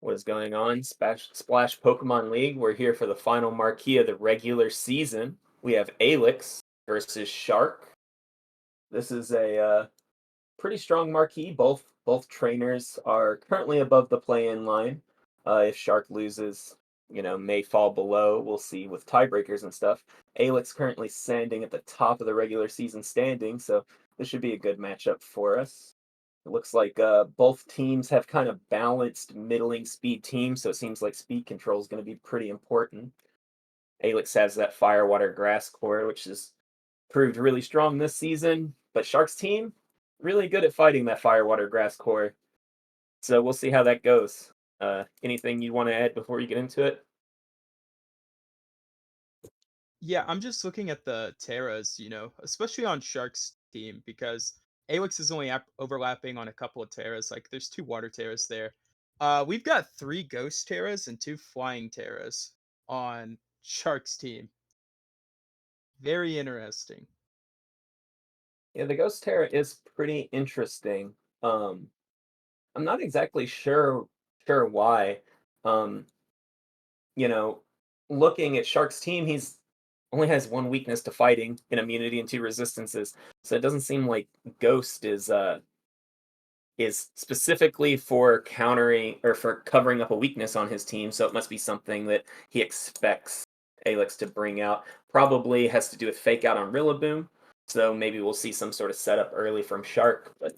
What is going on? Splash Pokemon League. We're here for the final marquee of the regular season. We have Aelix versus Shark. This is a pretty strong marquee. Both trainers are currently above the play-in line. If Shark loses, may fall below. We'll see with tiebreakers and stuff. Aelix currently standing at the top of the regular season standing, so this should be a good matchup for us. It looks like both teams have kind of balanced middling speed teams, so it seems like speed control is going to be pretty important. Aelix has that fire, water, grass core, which has proved really strong this season, but Shark's team really good at fighting that fire, water, grass core. So we'll see how that goes. Anything you want to add before you get into it? Yeah, I'm just looking at the Terras, especially on Shark's team because Aelix is only overlapping on a couple of Terras. Like, there's two water Terras there. We've got three Ghost Terras and two Flying Terras on Shark's team. Very interesting. Yeah, the Ghost Terra is pretty interesting. Um, I'm not exactly sure why. Um, you know, looking at Shark's team, he's only has one weakness to fighting, an immunity and two resistances. So it doesn't seem like Ghost is specifically for countering or for covering up a weakness on his team. So it must be something that he expects Alex to bring out. Probably has to do with fake out on Rillaboom. So maybe we'll see some sort of setup early from Shark. But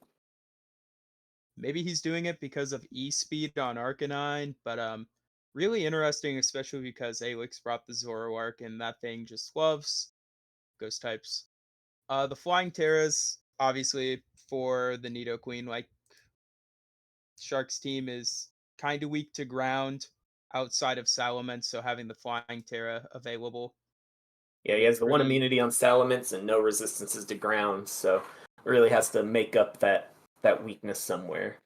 Maybe he's doing it because of E-Speed on Arcanine, but really interesting, especially because Aelix brought the Zoroark and that thing just loves Ghost types. The Flying Terras, obviously, for the Nidoqueen, like Shark's team is kind of weak to ground outside of Salamence, so having the Flying Terra available yeah, will he be has the one pretty. immunity on Salamence and no resistances to ground. So really has to make up that weakness somewhere.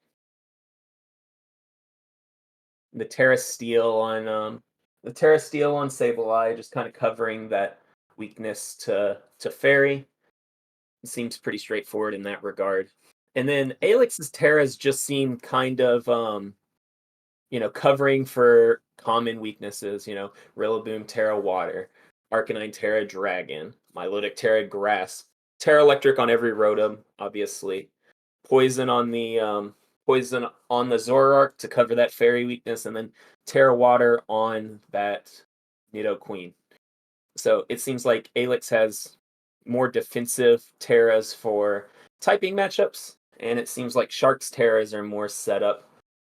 The Terra Steel on Sableye, just kind of covering that weakness to Fairy. Seems pretty straightforward in that regard. And then Alex's Terras just seem kind of covering for common weaknesses, Rillaboom Terra Water, Arcanine Terra Dragon, Milotic Terra Grass, Terra Electric on every Rotom, obviously. Poison on the Zoroark to cover that fairy weakness, and then Terra Water on that Nidoqueen. So it seems like Alex has more defensive Terras for typing matchups, and it seems like Shark's Terras are more set up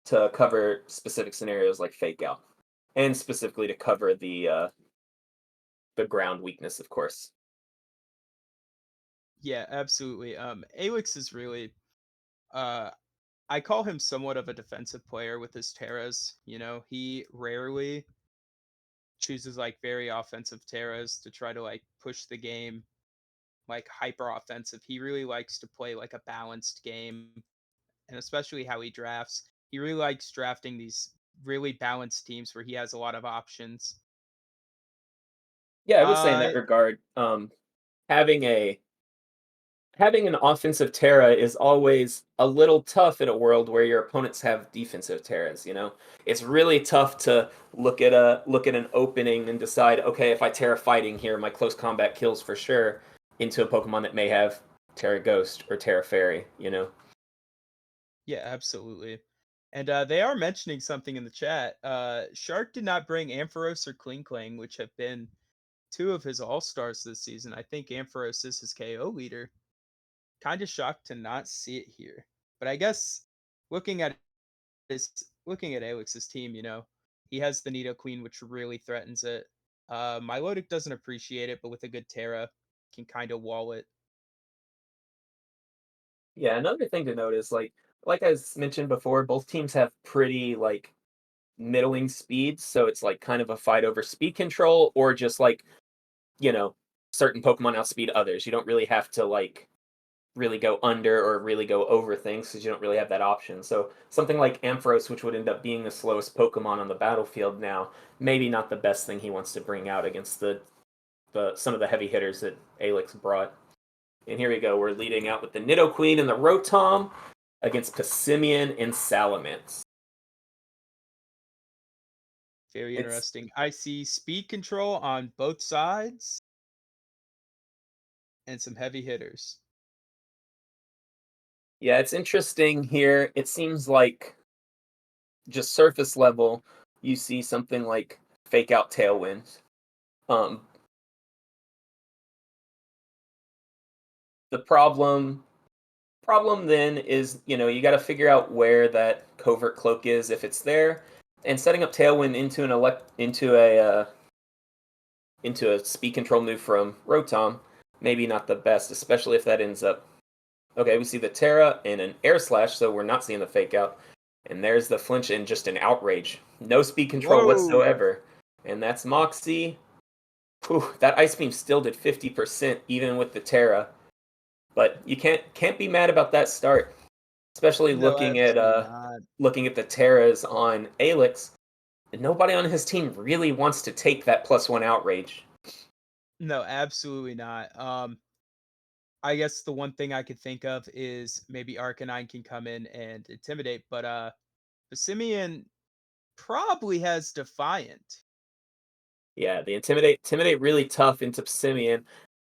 to cover specific scenarios like Fake Out, and specifically to cover the ground weakness, of course. Yeah, absolutely. Aelix is really uh I call him somewhat of a defensive player with his Terras. He rarely chooses like very offensive Terras to try to like push the game like hyper offensive. He really likes to play like a balanced game, and especially how he drafts. He really likes drafting these really balanced teams where he has a lot of options. Yeah, I would say in Uh that regard, having a having an offensive Terra is always a little tough in a world where your opponents have defensive Terras, It's really tough to look at an opening and decide, okay, if I Terra fighting here, my close combat kills for sure into a Pokemon that may have Terra Ghost or Terra Fairy. yeah, absolutely. And they are mentioning something in the chat. Shark did not bring Ampharos or Klinklang, which have been two of his all-stars this season. I think Ampharos is his KO leader. Kind of shocked to not see it here. But I guess looking at looking at Alex's team, he has the Nidoqueen, which really threatens it. Milotic doesn't appreciate it, but with a good Terra, can kind of wall it. Yeah, another thing to note is like mentioned before, both teams have pretty like middling speeds, so it's like kind of a fight over speed control or just like, you know, certain Pokemon outspeed others. You don't really have to like really go under or really go over things because you don't really have that option. So something like Ampharos, which would end up being the slowest Pokemon on the battlefield now, maybe not the best thing he wants to bring out against the some of the heavy hitters that Alex brought. And here we go. We're leading out with the Nidoqueen and the Rotom against Passimian and Salamence. Very It's interesting. I see speed control on both sides and some heavy hitters. yeah, it's interesting here. It seems like just surface level, you see something like fake out tailwinds. Um, the problem then is, you got to figure out where that covert cloak is if it's there, and setting up tailwind into a speed control move from Rotom, maybe not the best, especially if that ends up. Okay, we see the Terra and an air slash, so we're not seeing the fake out. And there's the flinch and just an outrage. No speed control Whoa! whatsoever. And that's Moxie. Whew, that ice beam still did 50% even with the Terra. But you can't be mad about that start. Especially No, absolutely not. looking at the Terras on Aelix. And nobody on his team really wants to take that +1 outrage. No, absolutely not. I guess the one thing I could think of is maybe Arcanine can come in and intimidate, but Simeon probably has Defiant. Yeah, the intimidate really tough into Simeon.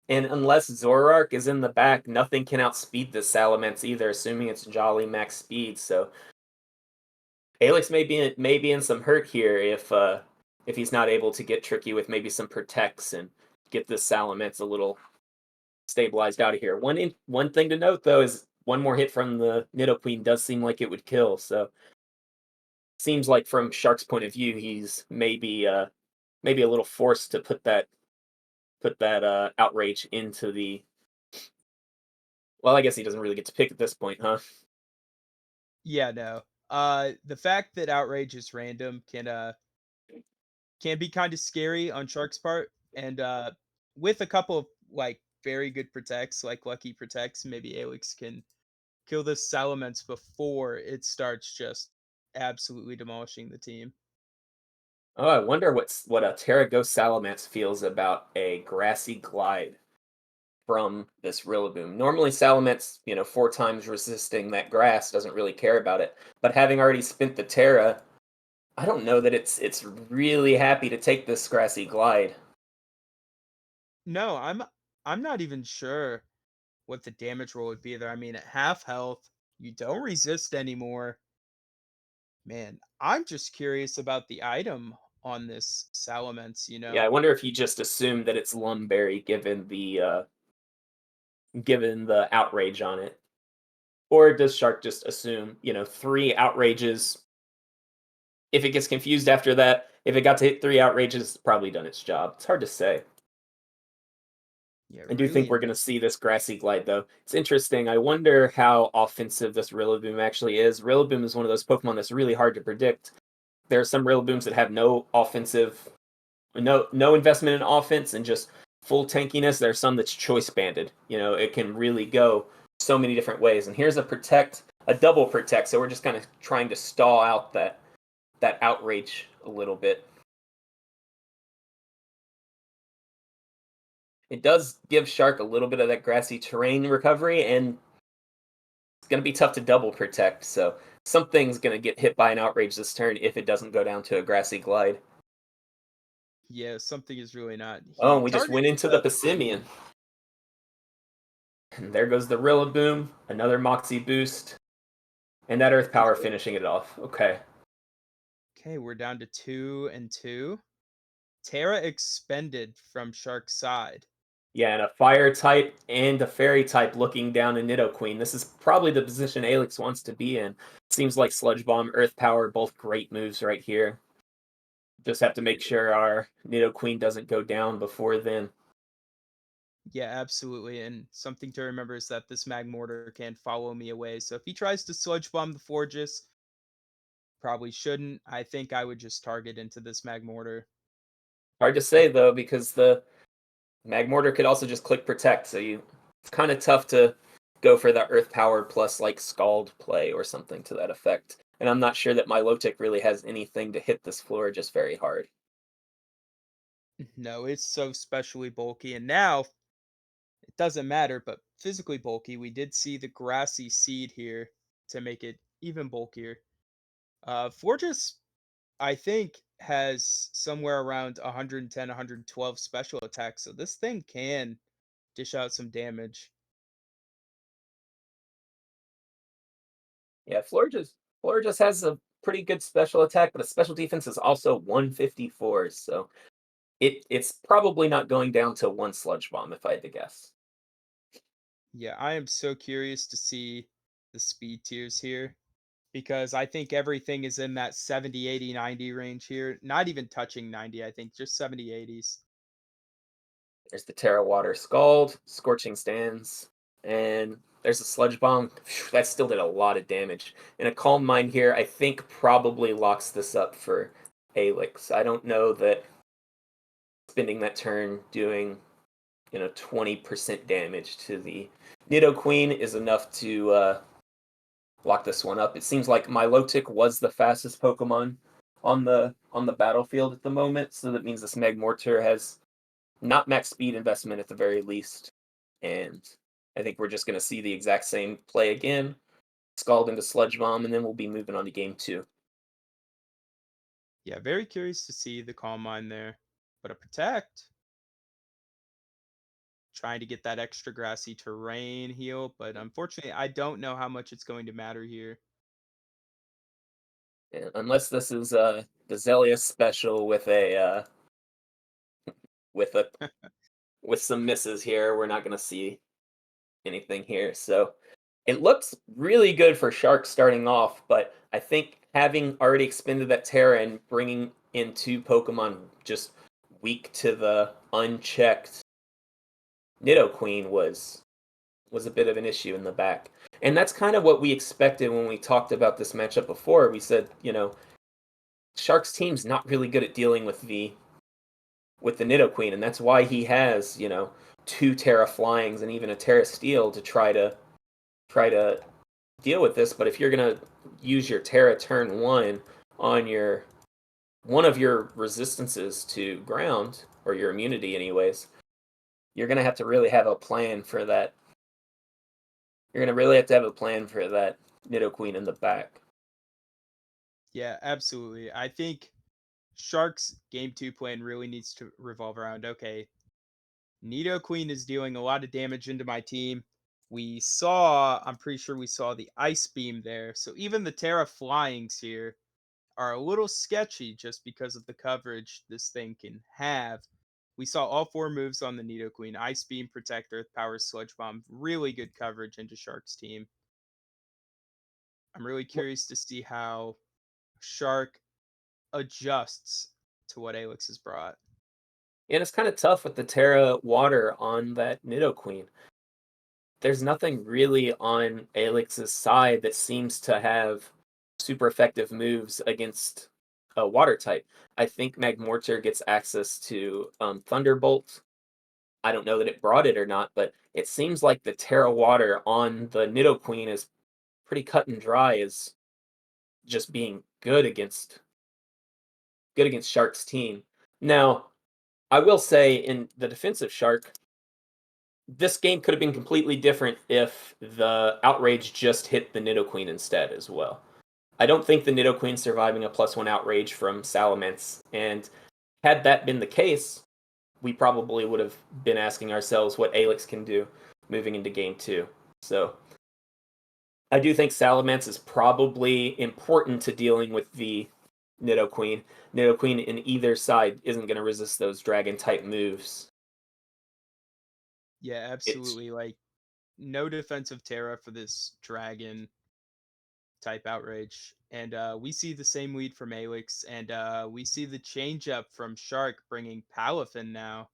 And unless Zoroark is in the back, nothing can outspeed the Salamence either, assuming it's Jolly max speed. So Aelix may be in some hurt here if he's not able to get tricky with maybe some protects and get this Salamence a little stabilized out of here. One thing to note though is one more hit from the Nidoqueen does seem like it would kill. So seems like from Shark's point of view, he's maybe a little forced to put that outrage into the. Well, I guess he doesn't really get to pick at this point, huh? Yeah, no. The fact that outrage is random can be kind of scary on Shark's part, and with a couple of like very good protects, like lucky protects, maybe Aelix can kill this Salamence before it starts just absolutely demolishing the team. Oh, I wonder what a Terra Ghost Salamence feels about a grassy glide from this Rillaboom. Normally, Salamence, 4 times resisting that grass doesn't really care about it. But having already spent the Terra, I don't know that it's really happy to take this grassy glide. No, I'm not even sure what the damage roll would be there. I mean, at half health, you don't resist anymore. Man, I'm just curious about the item on this Salamence, you Yeah, know? I wonder if you just assumed that it's Lumberry given the outrage on it. Or does Shark just assume, 3 outrages. If it gets confused after that, if it got to hit 3 outrages, it's probably done its job. It's hard to say. Yeah, I do think really. we're going to see this grassy glide, though. It's interesting. I wonder how offensive this Rillaboom actually is. Rillaboom is one of those Pokemon that's really hard to predict. There are some Rillabooms that have no investment in offense and just full tankiness. There are some that's choice banded. It can really go so many different ways. And here's a double protect. So we're just kind of trying to stall out that outrage a little bit. It does give Shark a little bit of that grassy terrain recovery, and it's going to be tough to double protect. So something's going to get hit by an outrage this turn if it doesn't go down to a grassy glide. Yeah, something is really not. Oh, He and we just went targets into the Passimian. And there goes the Rillaboom, another Moxie boost, and that Earth Power finishing it off. Okay. Okay, we're down to 2-2. Terra expended from Shark's side. Yeah, and a Fire type and a Fairy type looking down a Nidoqueen. This is probably the position Aelix wants to be in. Seems like Sludge Bomb, Earth Power, both great moves right here. Just have to make sure our Nidoqueen doesn't go down before then. Yeah, absolutely. And something to remember is that this Magmortar can follow me away. So if he tries to Sludge Bomb the Forges, probably shouldn't. I think I would just target into this Magmortar. Hard to say though, because the Magmortar could also just click Protect, so it's kind of tough to go for that Earth Power plus like Scald play or something to that effect. And I'm not sure that my Milotic really has anything to hit this floor just very hard. No, it's so specially bulky. And now it doesn't matter, but physically bulky. We did see the grassy seed here to make it even bulkier. Fortress, I think, has somewhere around 110, 112 special attacks, so this thing can dish out some damage. Yeah, Florida just has a pretty good special attack, but the special defense is also 154, so it's probably not going down to one sludge bomb if I had to guess. Yeah, I am so curious to see the speed tiers here because I think everything is in that 70, 80, 90 range here. Not even touching 90, I think just 70, 80s. There's the Terra Water Scald, Scorching Stands, and there's a Sludge Bomb. Phew, that still did a lot of damage. And a Calm Mind here, I think probably locks this up for Aelix. I don't know that spending that turn doing 20% damage to the Nidoqueen is enough to lock this one up. It seems like Milotic was the fastest Pokemon on the battlefield at the moment, so that means this Magmortar has not max speed investment at the very least. And I think we're just going to see the exact same play again, Scald into Sludge Bomb, and then we'll be moving on to game two. Yeah, very curious to see the Calm Mind there. But a Protect, trying to get that extra grassy terrain heal, but unfortunately, I don't know how much it's going to matter here. And unless this is the Zelius special with a with some misses here, we're not going to see anything here. So it looks really good for Shark starting off, but I think having already expended that Terra and bringing in two Pokemon just weak to the unchecked Nidoqueen was a bit of an issue in the back. And that's kind of what we expected when we talked about this matchup before. We said, Shark's team's not really good at dealing with the Nidoqueen, and that's why he has, two Terra Flyings and even a Terra Steel to try to deal with this. But if you're gonna use your Terra turn one on your one of your resistances to ground, or your immunity anyways, you're gonna have to really have a plan for that. You're gonna really have to have a plan for that Nidoqueen in the back. Yeah, absolutely. I think Sharks game two plan really needs to revolve around okay, Nidoqueen is dealing a lot of damage into my team. I'm pretty sure we saw the Ice Beam there. So even the Terra Flyings here are a little sketchy just because of the coverage this thing can have. We saw all four moves on the Nidoqueen: Ice Beam, Protect, Earth Power, Sludge Bomb. Really good coverage into Shark's team. I'm really curious to see how Shark adjusts to what Aelix has brought. And it's kind of tough with the Terra Water on that Nidoqueen. There's nothing really on Aelix's side that seems to have super effective moves against a water type. I think Magmortar gets access to Thunderbolt. I don't know that it brought it or not, but it seems like the Terra Water on the Nidoqueen is pretty cut and dry as just being good against Shark's team. Now, I will say in the defense of Shark, this game could have been completely different if the outrage just hit the Nidoqueen instead as well. I don't think the Nidoqueen surviving a +1 outrage from Salamence, and had that been the case, we probably would have been asking ourselves what Aelix can do moving into game two. So I do think Salamence is probably important to dealing with the Nidoqueen. Nidoqueen in either side isn't going to resist those dragon type moves. Yeah, It's absolutely. Like no defensive Terra for this dragon type outrage. And we see the same lead from Aelix, and we see the change up from Shark bringing Palafin now.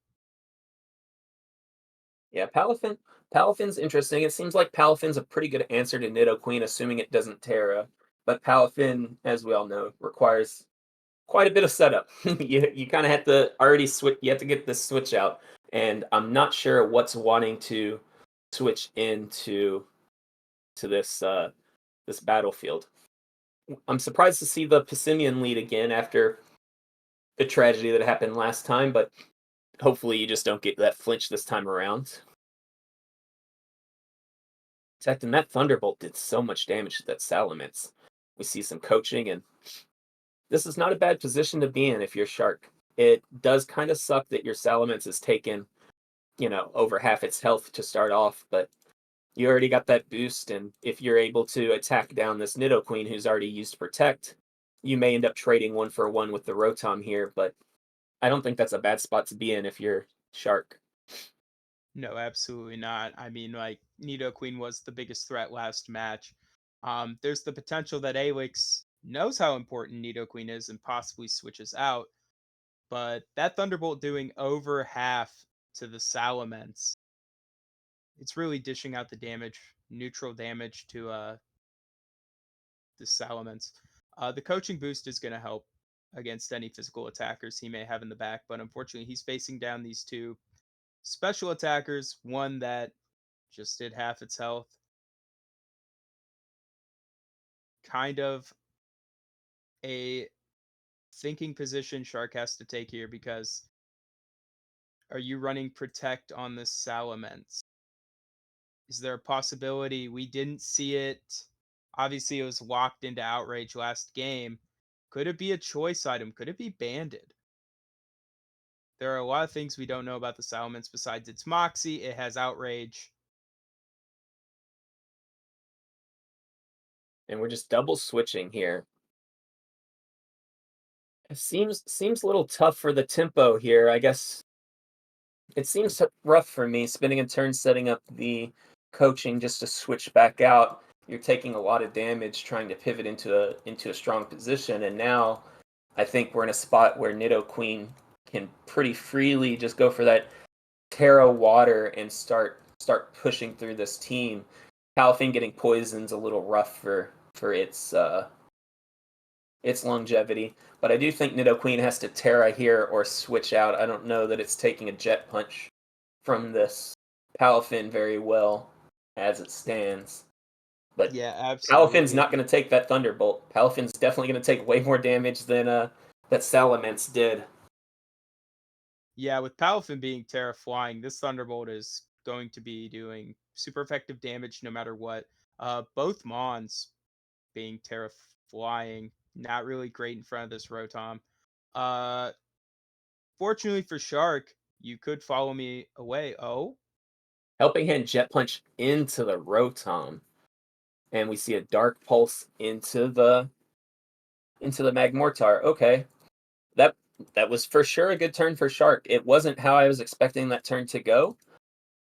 Yeah, Palafin's interesting. It seems like Palafin's a pretty good answer to Nidoqueen, assuming it doesn't Terra. But Palafin, as we all know, requires quite a bit of setup. You kind of have to already switch. You have to get this switch out, and I'm not sure what's wanting to switch into this battlefield. I'm surprised to see the Pessimian lead again after the tragedy that happened last time, but hopefully you just don't get that flinch this time around. Fact, and that Thunderbolt did so much damage to that Salamence. We see some coaching, and This is not a bad position to be in if you're Shark. It does kind of suck that your Salamence is taken, over half its health to start off, but you already got that boost, and if you're able to attack down this Nidoqueen who's already used Protect, you may end up trading one for one with the Rotom here, but I don't think that's a bad spot to be in if you're Shark. No, absolutely not. I mean, like Nidoqueen was the biggest threat last match. There's the potential that Aelix knows how important Nidoqueen is and possibly switches out, but that Thunderbolt doing over half to the Salamence, it's really dishing out the damage, neutral damage to the Salamence. The coaching boost is going to help against any physical attackers he may have in the back, but unfortunately, he's facing down these two special attackers, one that just did half its health. Kind of a thinking position Shark has to take here because are you running Protect on this Salamence? Is there a possibility we didn't see it? Obviously, it was locked into Outrage last game. Could it be a choice item? Could it be banded? There are a lot of things we don't know about the Salamence besides its Moxie. It has Outrage. And we're just double switching here. It seems a little tough for the tempo here. I guess it seems rough for me spending a turn setting up the coaching just to switch back out. You're taking a lot of damage trying to pivot into a strong position, and now I think we're in a spot where Nidoqueen can pretty freely just go for that Terra Water and start pushing through this team. Palafin getting poisoned's a little rough for its longevity, but I do think Nidoqueen has to Terra here or switch out. I don't know that it's taking a Jet Punch from this Palafin very well as it stands. But Yeah, Palafin's absolutely. not going to take that Thunderbolt. Palafin's definitely going to take way more damage than that Salamence did. Yeah, with Palafin being Terra flying, this Thunderbolt is going to be doing super effective damage no matter what. Both Mons being Terra flying, not really great in front of this Rotom. Uh, Fortunately for Shark, you could follow me away. Oh, Helping Hand Jet Punch into the Rotom, and we see a Dark Pulse into the Magmortar. Okay, that that was for sure a good turn for Shark. It wasn't how I was expecting that turn to go,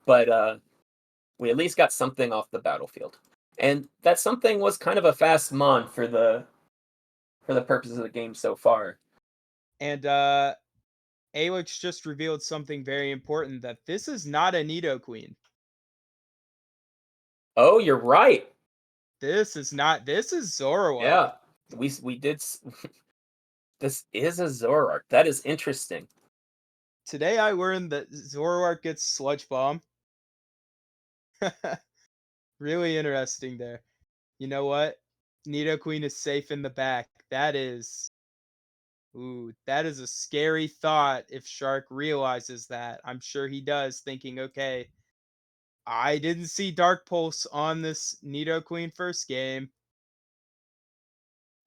but we at least got something off the battlefield, and that something was kind of a fast mon for the purposes of the game so far. and Aelix just revealed something very important that this is not a Nidoqueen. Oh, you're right. This is not. This is Zoroark. Yeah, we did. This is a Zoroark. That is interesting. Today I learned that Zoroark gets Sludge Bomb. Really interesting there. You know what? Nidoqueen is safe in the back. That is a scary thought if Shark realizes that. I'm sure he does, thinking, okay, I didn't see Dark Pulse on this Nidoqueen first game.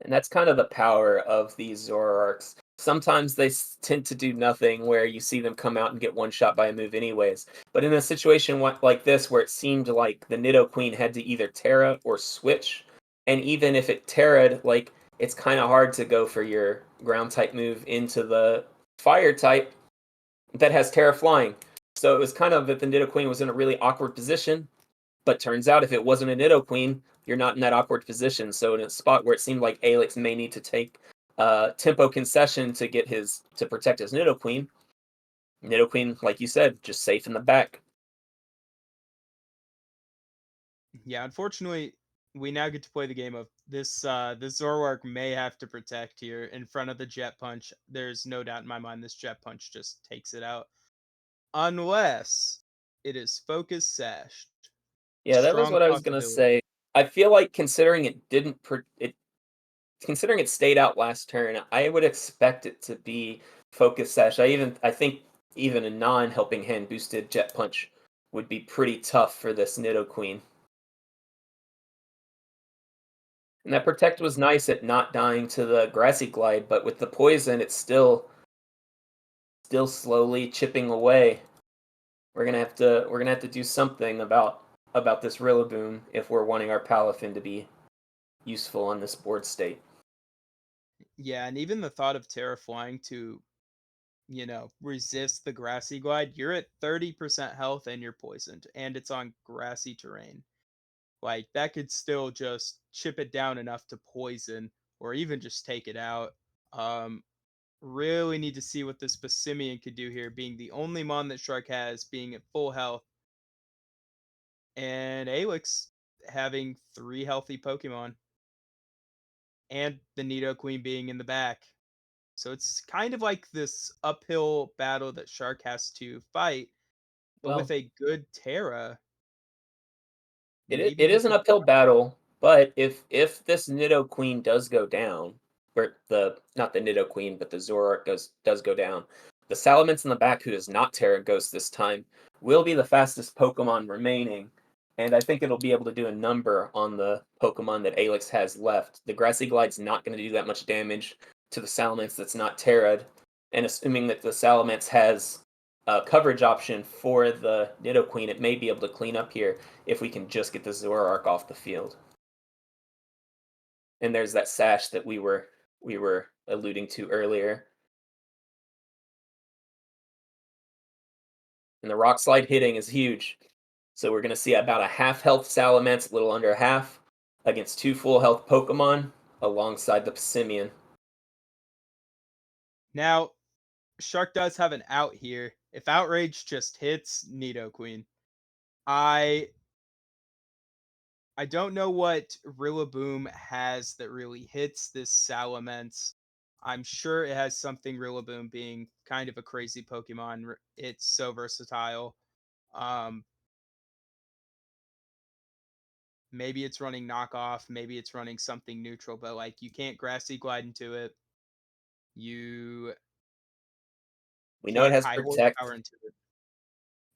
And that's kind of the power of these Zoroarks. Sometimes they tend to do nothing where you see them come out and get one shot by a move anyways. But in a situation like this where it seemed like the Nidoqueen had to either Terra or switch, and even if it Terra'd, like it's kind of hard to go for your ground type move into the fire type that has Terra flying. So it was kind of that the Nidoqueen was in a really awkward position. But turns out if it wasn't a Nidoqueen, you're not in that awkward position. So in a spot where it seemed like Aelix may need to take tempo concession to protect his Nidoqueen, Nidoqueen, like you said, just safe in the back. Yeah, unfortunately, we now get to play the game of this Zoroark may have to protect here in front of the Jet Punch. There's no doubt in my mind this Jet Punch just takes it out. Unless it is Focus Sash. Yeah, that was Strong what I was gonna possibility. say. I feel like considering it didn't it considering it stayed out last turn, I would expect it to be Focus Sash. I think even a non helping hand boosted Jet Punch would be pretty tough for this Nidoqueen. And that protect was nice at not dying to the grassy glide, but with the poison, it's still slowly chipping away. We're gonna have to do something about this Rillaboom if we're wanting our Palafin to be useful on this board state. Yeah, and even the thought of Terra flying to, resist the grassy glide, you're at 30% health and you're poisoned, and it's on grassy terrain. Like, that could still just chip it down enough to poison or even just take it out. Um, Really need to see what this Passimian could do here, being the only mon that Shark has, being at full health, and Aelix having 3 healthy Pokemon, and the Nidoqueen being in the back. So it's kind of like this uphill battle that Shark has to fight, but with Well, a good Terra, maybe it he is an could. uphill battle, but if this Nidoqueen does go down, or the not the Nidoqueen, but the Zoroark does go down, the Salamence in the back, who does not Terra Ghost this time, will be the fastest Pokemon remaining, and I think it'll be able to do a number on the Pokemon that Aelix has left. The Grassy Glide's not going to do that much damage to the Salamence that's not Terra'd, and assuming that the Salamence has a coverage option for the Nidoqueen, it may be able to clean up here if we can just get the Zoroark off the field. And there's that sash that we were alluding to earlier. And the rock slide hitting is huge. So we're gonna see about a half health Salamence, a little under a half, against 2 full health Pokemon alongside the Passimian. Now, Shark does have an out here. If Outrage just hits Nidoqueen, I I don't know what Rillaboom has that really hits this Salamence. I'm sure it has something, Rillaboom being kind of a crazy Pokemon. It's so versatile. Um, Maybe it's running knockoff, maybe it's running something neutral, but like you can't grassy glide into it. You We know it can't has high Protect. horsepower into it.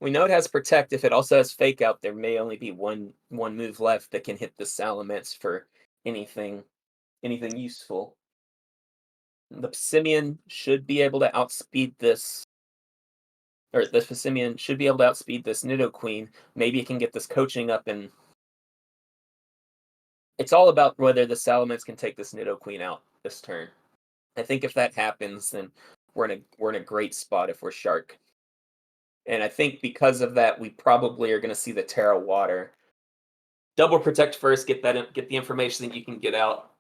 We know it has Protect. If it also has Fake Out, there may only be one move left that can hit the Salamence for anything useful. The Passimian should be able to outspeed this, or the Passimian should be able to outspeed this Nidoqueen. Maybe it can get this coaching up, and it's all about whether the Salamence can take this Nidoqueen out this turn. I think if that happens, then we're in a great spot if we're Shark. And I think because of that, we probably are going to see the Terra Water. Double Protect first, get the information that you can get out.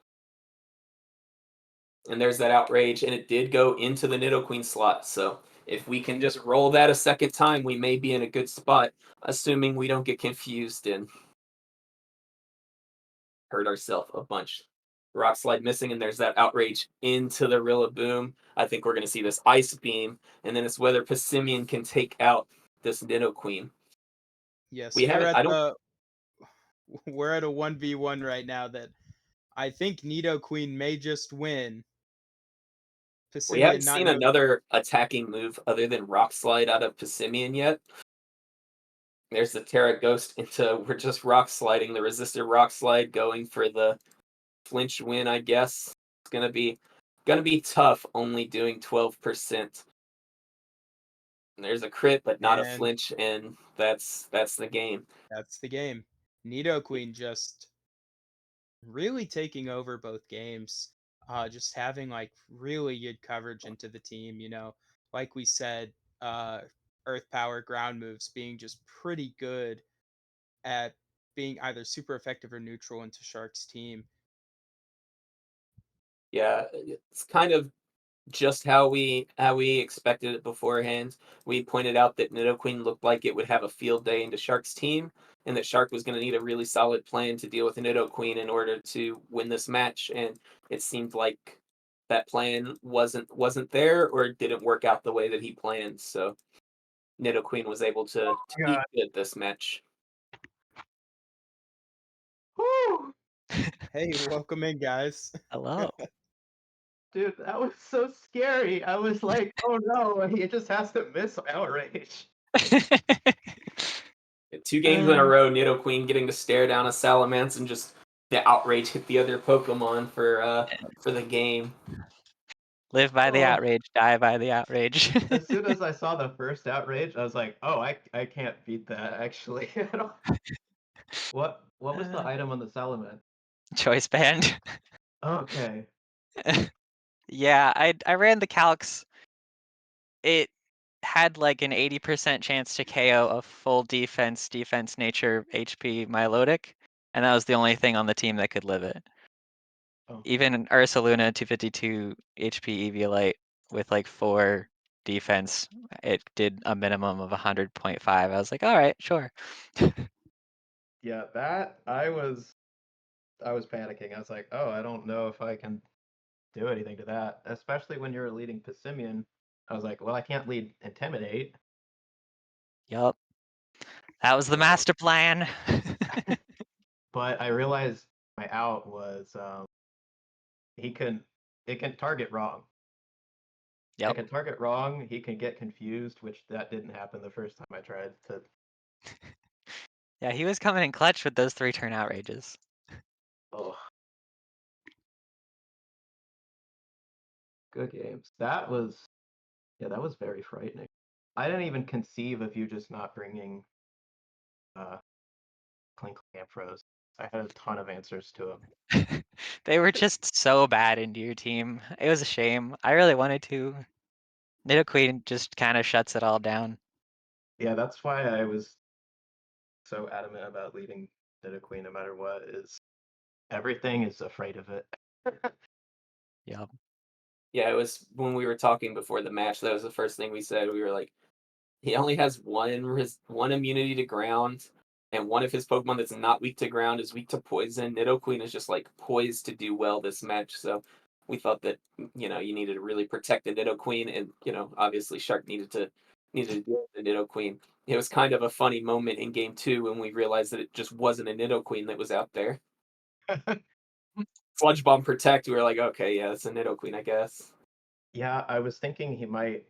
And there's that Outrage, and it did go into the Nidoqueen slot. So if we can just roll that a second time, we may be in a good spot, assuming we don't get confused and hurt ourselves a bunch. Rock Slide missing, and there's that Outrage into the Rillaboom. I think we're going to see this Ice Beam, and then it's whether Passimian can take out this Nidoqueen. Yeah, We so haven't. I don't. we're at a 1v1 right now that I think Nidoqueen may just win. We haven't Passimian not seen know. another attacking move other than Rock Slide out of Passimian yet. There's the Terra Ghost into. We're just Rock Sliding the resisted Rock Slide, going for the flinch win. I guess it's gonna be tough. Only doing 12%. There's a crit, but not a And flinch, and that's the game. that's the game. Nidoqueen just really taking over both games. Just having like really good coverage into the team, like we said, uh earth power ground moves being just pretty good at being either super effective or neutral into Shark's team. Yeah, it's kind of just how we expected it beforehand. We pointed out that Nidoqueen looked like it would have a field day into Shark's team, and that Shark was going to need a really solid plan to deal with Nidoqueen in order to win this match. And it seemed like that plan wasn't there, or didn't work out the way that he planned. So Nidoqueen was able to be God. good this match. Whew! Hey, welcome in, guys. Hello. Dude, that was so scary. I was like, oh no, he just has to miss outrage. 2 games in a row, Nidoqueen getting to stare down a Salamence and just outrage hit the other Pokemon for the game. Live by the Oh. outrage, die by the outrage. As soon as I saw the first outrage, I was like, "Oh, I can't beat that actually." I don't... What was the item on the Salamence? Choice band. Okay. Yeah, I ran the calcs. It had like an 80% chance to KO a full defense nature HP Milotic, and that was the only thing on the team that could live it. Oh. Even Ursaluna 252 HP Eviolite with like 4 defense, it did a minimum of 100.5. I was like, all right, sure. Yeah, that I was panicking. I was like, "Oh, I don't know if I can do anything to that." Especially when you're leading Passimian. I was like, "Well, I can't lead Intimidate." Yup. That was the So, master plan. but I realized my out was he can it can target wrong. It Yep. can target wrong. He can get confused, which that didn't happen the first time I tried to. Yeah, he was coming in clutch with those 3 turn outrages. Oh, good games. That was very frightening. I didn't even conceive of you just not bringing Clink Ampharos. I had a ton of answers to them. They were just so bad into your team. It was a shame. I really wanted to. Nidoqueen just kind of shuts it all down. Yeah, that's why I was so adamant about leading Nidoqueen no matter what. Is everything is afraid of it. Yep. Yeah, it was when we were talking before the match. That was the first thing we said. We were like, he only has one immunity to ground, and one of his Pokemon that's not weak to ground is weak to poison. Nidoqueen is just like poised to do well this match, so we thought that you needed to really protect the Nidoqueen, and obviously Shark needed to deal with the Nidoqueen. It was kind of a funny moment in game 2 when we realized that it just wasn't a Nidoqueen that was out there. Sludge Bomb Protect, we were like, okay, yeah, it's a Nidoqueen, I guess. Yeah, I was thinking he might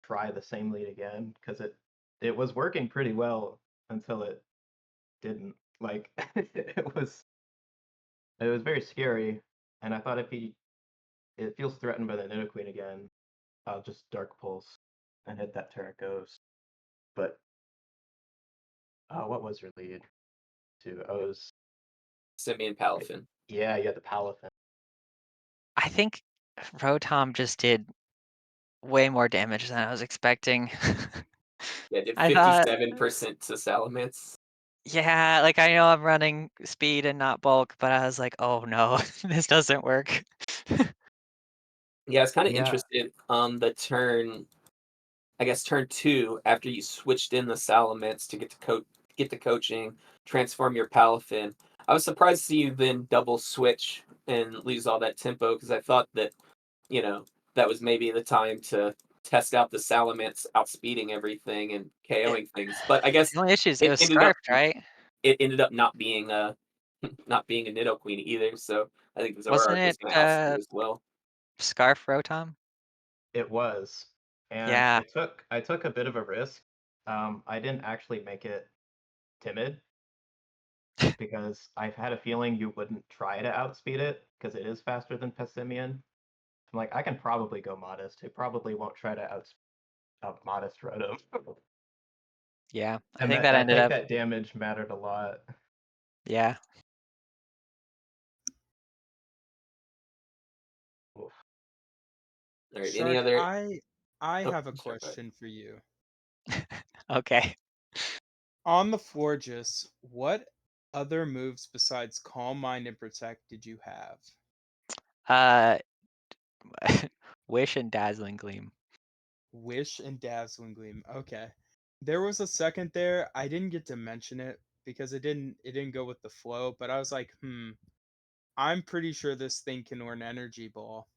try the same lead again because it was working pretty well until it didn't. Like it was very scary, and I thought if it feels threatened by the Nidoqueen again, I'll just Dark Pulse and hit that Terra Ghost. But what was your lead? To I was Simeon Palafin. Yeah, you had the Palafin. I think Rotom just did way more damage than I was expecting. Yeah, did I thought, 57% to Salamence. yeah, like I know I'm running speed and not bulk, but I was like, oh no, this doesn't work. Yeah, I was kind of Yeah, interested on the turn, I guess turn 2, after you switched in the Salamence to get the coaching, transform your Palafin. I was surprised to see you then double switch and lose all that tempo because I thought that, that was maybe the time to test out the Salamence outspeeding everything and It, KOing things. But I guess the only issue is it it was ended up scarfed, right? it ended up not being a not being a Nidoqueen either. So I think Wasn't Zoroark was it going to outspeed as well. Scarf Rotom? it was, and Yeah. I took a bit of a risk. I didn't actually make it timid because I've had a feeling you wouldn't try to outspeed it because it is faster than Passimian. I'm like, I can probably go modest. It probably won't try to out modest Rotom. Yeah, I And think that that I ended think up, that damage mattered a lot. yeah. Oof. All right, any Shark, other? I Oh, have a sure, go ahead. question for you. Okay. On the Florges, what other moves besides Calm Mind and Protect did you have? Uh, Wish and Dazzling Gleam. Wish and Dazzling Gleam. Okay. There was a second there. I didn't get to mention it because it didn't go with the flow, but I was like, I'm pretty sure this thing can earn energy ball.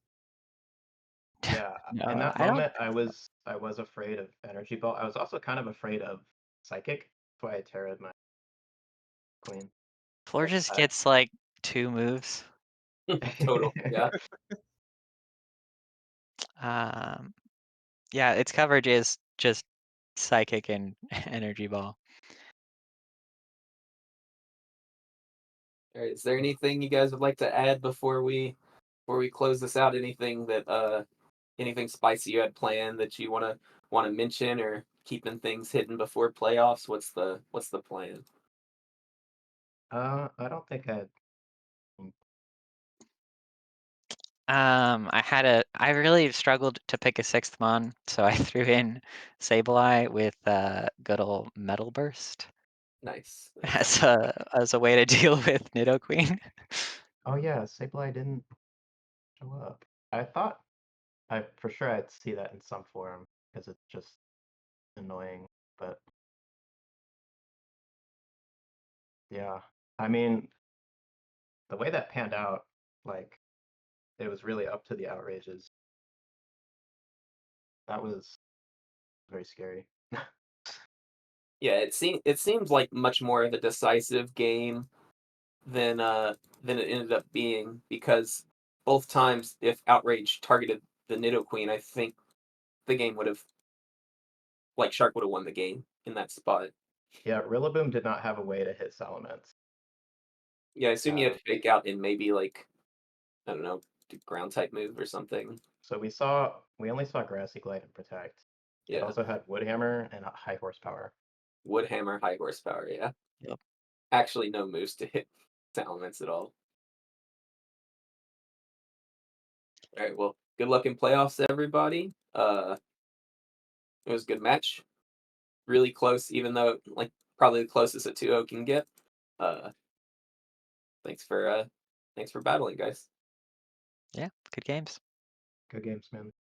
Yeah, in No, that I don't. moment, I was afraid of Energy Ball. I was also kind of afraid of Psychic. That's why I terrored my queen. Floor But just gets like 2 moves. Total, yeah. Um, yeah, its coverage is just Psychic and Energy Ball. All right, is there anything you guys would like to add before we close this out? Anything that anything spicy you had planned that you want to mention, or keeping things hidden before playoffs? What's the plan? I don't think I had. I really struggled to pick a sixth mon, so I threw in Sableye with good old Metal Burst Nice. Nice. as a way to deal with Nidoqueen. Oh yeah, Sableye didn't show up. I thought I for sure I'd see that in some form because it's just annoying. But yeah, I mean the way that panned out, like it was really up to the outrages. That was very scary. Yeah, it seems like much more of a decisive game than it ended up being, because both times if Outrage targeted the Nidoqueen, I think the game would have, like, Shark would have won the game in that spot. Yeah, Rillaboom did not have a way to hit Salamence. Yeah, I assume you had to fake out and maybe, like, I don't know, do ground type move or something. So we only saw Grassy Glide and Protect. It Yeah, also had Woodhammer and high horsepower. Woodhammer, high horsepower. Yeah, Yep. actually no moves to hit Salamence at all. All right, well, good luck in playoffs, everybody. It was a good match, really close, even though, like, probably the closest a 2-0 can get. Uh, thanks for battling, guys. Yeah, good games. Good games, man.